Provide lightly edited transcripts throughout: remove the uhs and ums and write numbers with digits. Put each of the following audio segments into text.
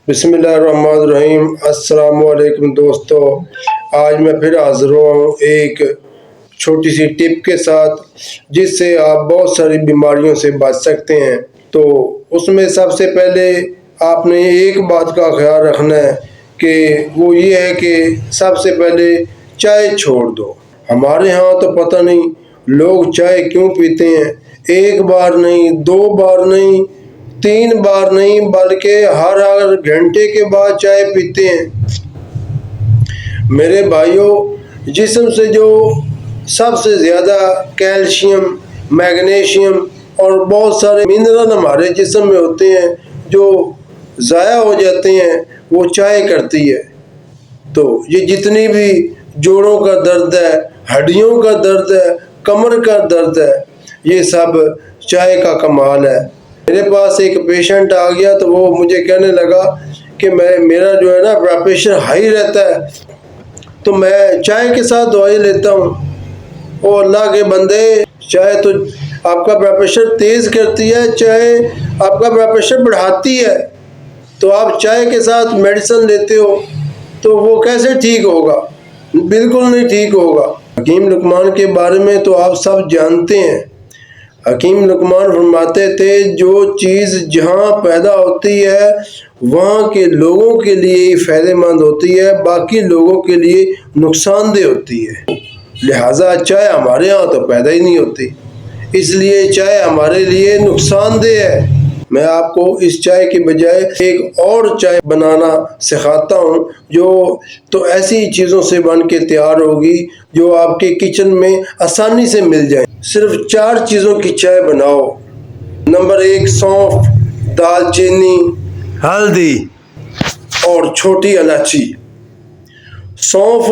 बिस्मिल्लाहिर्रहमानिर्रहीम। अस्सलाम वालेकुम दोस्तों, आज मैं फिर हाजिर हुआ हूँ एक छोटी सी टिप के साथ जिससे आप बहुत सारी बीमारियों से बच सकते हैं। तो उसमें सबसे पहले आपने एक बात का ख्याल रखना है कि वो ये है कि सबसे पहले चाय छोड़ दो। हमारे यहाँ तो पता नहीं लोग चाय क्यों पीते हैं, एक बार नहीं, दो बार नहीं, तीन बार नहीं, बल्कि हर घंटे के बाद चाय पीते हैं। मेरे भाइयों, जिस्म से जो सबसे ज़्यादा कैल्शियम, मैग्नीशियम और बहुत सारे मिनरल हमारे जिस्म में होते हैं जो ज़ाया हो जाते हैं, वो चाय करती है। तो ये जितनी भी जोड़ों का दर्द है, हड्डियों का दर्द है, कमर का दर्द है, ये सब चाय का कमाल है। मेरे पास एक पेशेंट आ गया तो वो मुझे कहने लगा कि मेरा जो है ना ब्लड प्रेशर हाई रहता है, तो मैं चाय के साथ दवाई लेता हूँ। ओ अल्लाह के बंदे, चाय तो आपका ब्लड प्रेशर तेज़ करती है, चाय आपका ब्लड प्रेशर बढ़ाती है। तो आप चाय के साथ मेडिसिन लेते हो तो वो कैसे ठीक होगा? बिल्कुल नहीं ठीक होगा। हकीम लुकमान के बारे में तो आप सब जानते हैं। हकीम लुकमान फरमाते थे, जो चीज़ जहाँ पैदा होती है वहाँ के लोगों के लिए ही फ़ायदेमंद होती है, बाकी लोगों के लिए नुकसानदेह होती है। लिहाजा चाय हमारे यहाँ तो पैदा ही नहीं होती, इसलिए चाय हमारे लिए नुकसानदेह है। मैं आपको इस चाय की बजाय एक और चाय बनाना सिखाता हूँ जो तो ऐसी चीज़ों से बन के तैयार होगी जो आपके किचन में आसानी से मिल जाए। सिर्फ 4 चीज़ों की चाय बनाओ। नंबर 1, सौंफ, दालचीनी, हल्दी और छोटी इलायची। सौंफ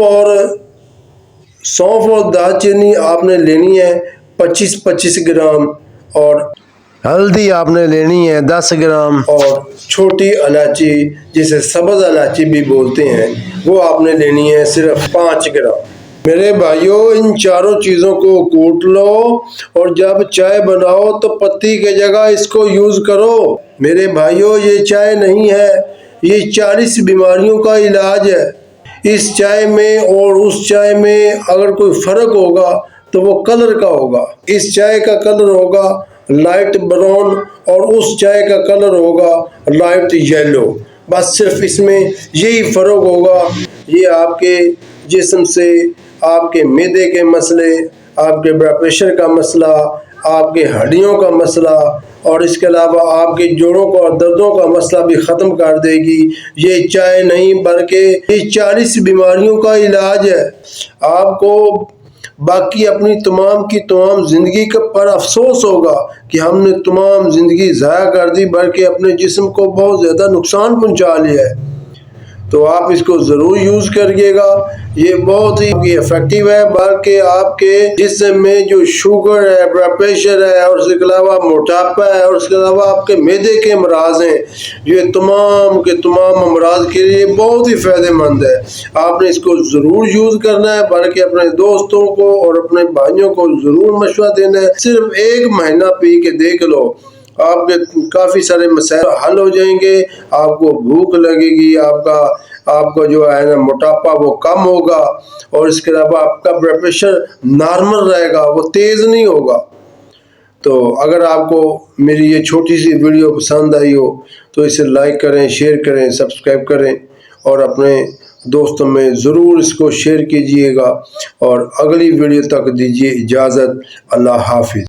और दालचीनी आपने लेनी है 25-25 ग्राम, और हल्दी आपने लेनी है 10 ग्राम, और छोटी इलायची जिसे सब्ज़ इलायची भी बोलते हैं वो आपने लेनी है सिर्फ 5 ग्राम। मेरे भाइयों, इन चारों चीज़ों को कूट लो और जब चाय बनाओ तो पत्ती के जगह इसको यूज़ करो। मेरे भाइयों, ये चाय नहीं है, ये 40 बीमारियों का इलाज है। इस चाय में और उस चाय में अगर कोई फ़र्क होगा तो वो कलर का होगा। इस चाय का कलर होगा लाइट ब्राउन और उस चाय का कलर होगा लाइट येलो। बस सिर्फ इसमें यही फ़र्क होगा। ये आपके जिस्म से आपके मैदे के मसले, आपके ब्लड प्रेशर का मसला, आपके हड्डियों का मसला और इसके अलावा आपके जोड़ों का और दर्दों का मसला भी ख़त्म कर देगी। ये चाय नहीं बल्कि ये 40 बीमारियों का इलाज है। आपको बाकी अपनी तमाम की तमाम ज़िंदगी पर अफसोस होगा कि हमने तमाम ज़िंदगी ज़ाया कर दी, बल्कि अपने जिस्म को बहुत ज़्यादा नुकसान पहुंचा लिया है। तो आप इसको ज़रूर यूज़ करिएगा, ये बहुत ही इफ़ेक्टिव है। बल्कि आपके जिस्म में जो शुगर है, ब्लड प्रेशर है और उसके अलावा मोटापा है और उसके अलावा आपके मैदे के अमराज हैं, ये तमाम के तमाम अमराज के लिए बहुत ही फ़ायदेमंद है। आपने इसको ज़रूर यूज़ करना है, बल्कि अपने दोस्तों को और अपने भाइयों को ज़रूर मशवरा देना है। सिर्फ 1 महीना पी के देख लो, आपके काफ़ी सारे मसाइल हल हो जाएंगे। आपको भूख लगेगी, आपका जो है ना मोटापा वो कम होगा और इसके अलावा आपका ब्लड प्रेशर नॉर्मल रहेगा, वो तेज़ नहीं होगा। तो अगर आपको मेरी ये छोटी सी वीडियो पसंद आई हो तो इसे लाइक करें, शेयर करें, सब्सक्राइब करें और अपने दोस्तों में ज़रूर इसको शेयर कीजिएगा। और अगली वीडियो तक दीजिए इजाज़त। अल्लाह हाफिज़।